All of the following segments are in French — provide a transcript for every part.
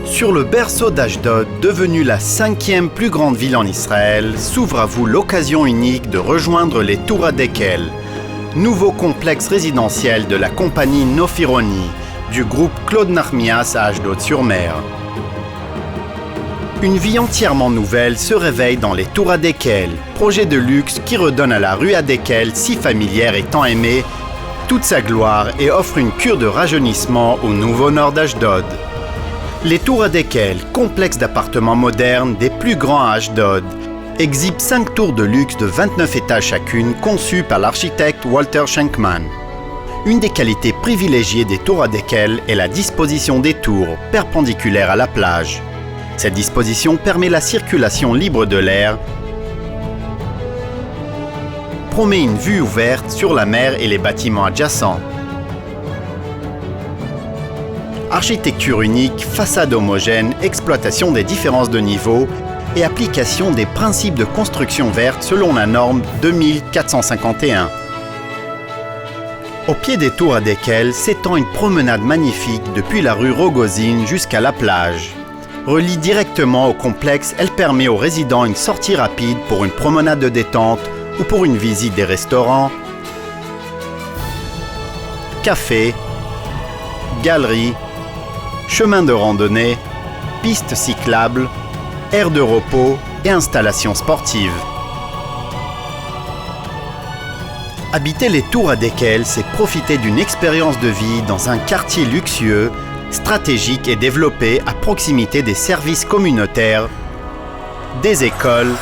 Sur le berceau d'Ashdod, devenue la 5e plus grande ville en Israël, s'ouvre à vous l'occasion unique de rejoindre les Tours Dekel, nouveau complexe résidentiel de la compagnie Nofironi, du groupe Claude Nahmias à Ashdod-sur-Mer. Une vie entièrement nouvelle se réveille dans les Tours Dekel, projet de luxe qui redonne à la rue Dekel, si familière et tant aimée, toute sa gloire et offre une cure de rajeunissement au nouveau nord d'Ashdod. Les Tours Dekel, complexe d'appartements modernes des plus grands à Ashdod, exhibent 5 tours de luxe de 29 étages chacune conçues par l'architecte Walter Schenkman. Une des qualités privilégiées des Tours Dekel est la disposition des tours, perpendiculaires à la plage. Cette disposition permet la circulation libre de l'air, promet une vue ouverte sur la mer et les bâtiments adjacents. Architecture unique, façade homogène, exploitation des différences de niveau et application des principes de construction verte selon la norme 2451. Au pied des Tours Dekel s'étend une promenade magnifique depuis la rue Rogozine jusqu'à la plage. Relie directement au complexe, elle permet aux résidents une sortie rapide pour une promenade de détente ou pour une visite des restaurants, cafés, galeries, chemins de randonnée, pistes cyclables, aires de repos et installations sportives. Habiter les Tours Dekel, c'est profiter d'une expérience de vie dans un quartier luxueux, stratégique et développé à proximité des services communautaires, des écoles,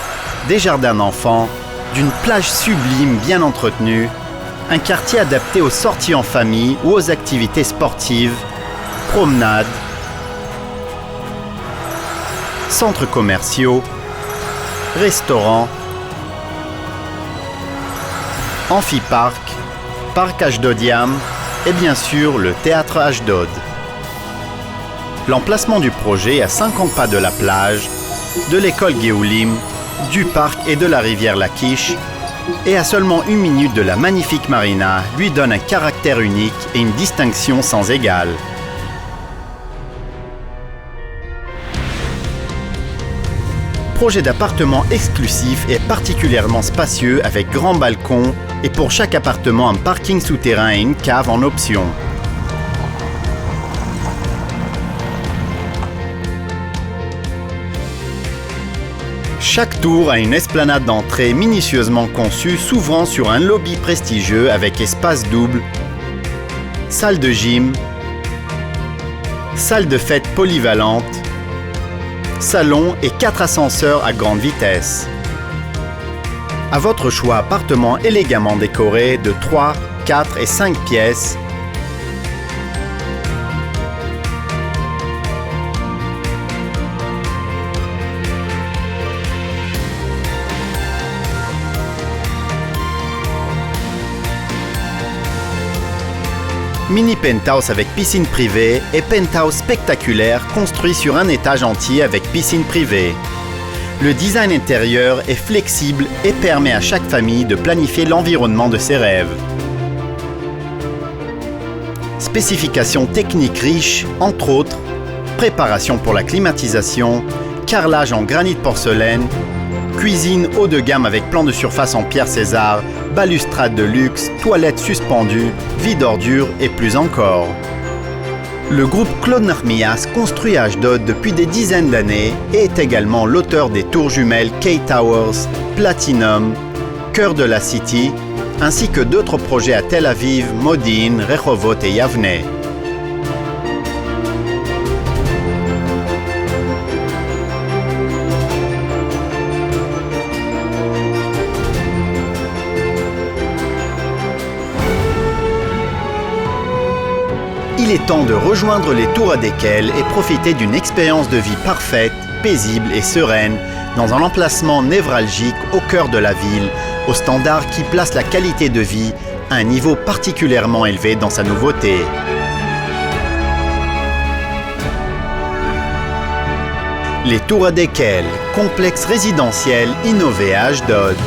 des jardins d'enfants, d'une plage sublime bien entretenue, un quartier adapté aux sorties en famille ou aux activités sportives, promenades, centres commerciaux, restaurants, amphiparc, parc Ashdodiam et bien sûr le théâtre Ashdod. L'emplacement du projet à 50 pas de la plage, de l'école Géoulim, du parc et de la rivière Lachish, et à seulement 1 minute de la magnifique marina, lui donne un caractère unique et une distinction sans égale. Projet d'appartement exclusif et particulièrement spacieux avec grand balcon et pour chaque appartement un parking souterrain et une cave en option. Chaque tour a une esplanade d'entrée minutieusement conçue s'ouvrant sur un lobby prestigieux avec espace double, salle de gym, salle de fête polyvalente, salon et 4 ascenseurs à grande vitesse. À votre choix, appartement élégamment décoré de 3, 4 et 5 pièces. Mini penthouse avec piscine privée et penthouse spectaculaire construit sur un étage entier avec piscine privée. Le design intérieur est flexible et permet à chaque famille de planifier l'environnement de ses rêves. Spécifications techniques riches, entre autres, préparation pour la climatisation, carrelage en granit porcelaine, cuisine haut de gamme avec plan de surface en pierre César, balustrade de luxe, toilettes suspendues, vide ordures et plus encore. Le groupe Claude Nahmias construit à Ashdod depuis des dizaines d'années et est également l'auteur des tours jumelles K-Towers, Platinum, Cœur de la City, ainsi que d'autres projets à Tel Aviv, Modin, Rehovot et Yavne. Il est temps de rejoindre les Tours Dekel et profiter d'une expérience de vie parfaite, paisible et sereine dans un emplacement névralgique au cœur de la ville, aux standards qui placent la qualité de vie à un niveau particulièrement élevé dans sa nouveauté. Les Tours Dekel, complexe résidentiel innové à Ashdod.